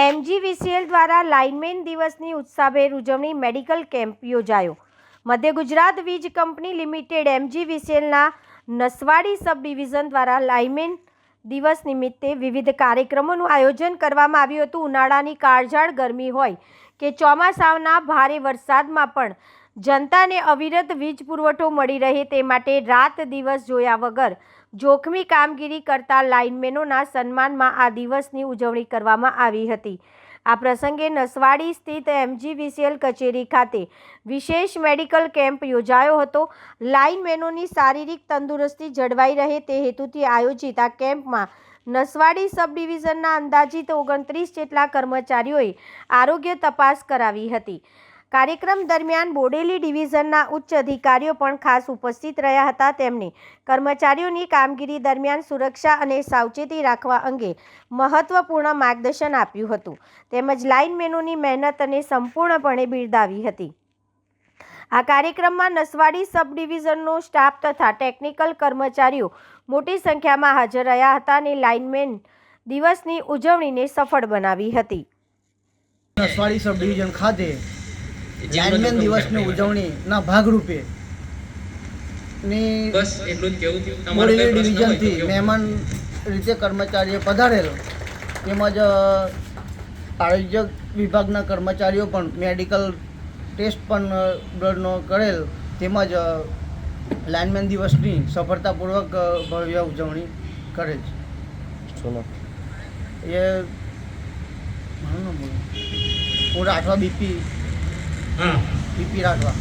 MGVCL દ્વારા lineman દિવસની ઉત્સાહભેર ઉજવણી મેડિકલ કેમ્પ યોજાયો। મધ્ય ગુજરાત વીજ કંપની લિમિટેડ MGVCLના નસવાડી સબ ડિવિઝન દ્વારા લાઇનમેન દિવસ નિમિત્તે વિવિધ કાર્યક્રમોનું આયોજન કરવામાં આવ્યું હતું। ઉનાળાની કાળઝાળ ગરમી હોય કે ચોમાસાના ભારે વરસાદમાં પણ જનતાને અવિરત વીજ પુરવઠો મળી રહે તે માટે રાત દિવસ જોયા વગર જોખમી કામગીરી કરતા લાઇનમેનોના સન્માનમાં આ દિવસની ઉજવણી કરવામાં આવી હતી। આ પ્રસંગે નસવાડી સ્થિત MGVCL કચેરી ખાતે વિશેષ મેડિકલ કેમ્પ યોજાયો હતો। લાઇનમેનોની શારીરિક તંદુરસ્તી જળવાઈ રહે તે હેતુથી આયોજિત આ કેમ્પમાં નસવાડી સબ ડિવિઝનના અંદાજિત 29 જેટલા કર્મચારીઓએ આરોગ્ય તપાસ કરાવી હતી। કાર્યક્રમ દરમિયાન બોડેલી ડિવિઝનના ઉચ્ચ અધિકારીઓ પણ ખાસ ઉપસ્થિત રહ્યા હતા। તેમણે કર્મચારીઓની કામગીરી દરમિયાન સુરક્ષા અને સાવચેતી રાખવા અંગે મહત્વપૂર્ણ માર્ગદર્શન આપ્યું હતું તેમજ લાઇનમેનોની મહેનત અને સંપૂર્ણપણે બિરદાવી હતી। આ કાર્યક્રમમાં નસવાડી સબ ડિવિઝનનો સ્ટાફ તથા ટેકનિકલ કર્મચારીઓ મોટી સંખ્યામાં હાજર રહ્યા હતા અને લાઇનમેન દિવસની ઉજવણીને સફળ બનાવી હતી। નસવાડી સબ ડિવિઝન ખાતે લાઇનમેન દિવસની ઉજવણીના ભાગરૂપે બોડેલી ડિવિઝનથી મહેમાન રીતે કર્મચારીઓ પધારેલ તેમજ આરોગ્ય વિભાગના કર્મચારીઓ પણ મેડિકલ ટેસ્ટ પણ બ્લડનો કરેલ તેમજ લાઇનમેન દિવસની સફળતાપૂર્વક ભવ્ય ઉજવણી કરે છે। એ હું રાઠવા બીપી રાઠવા।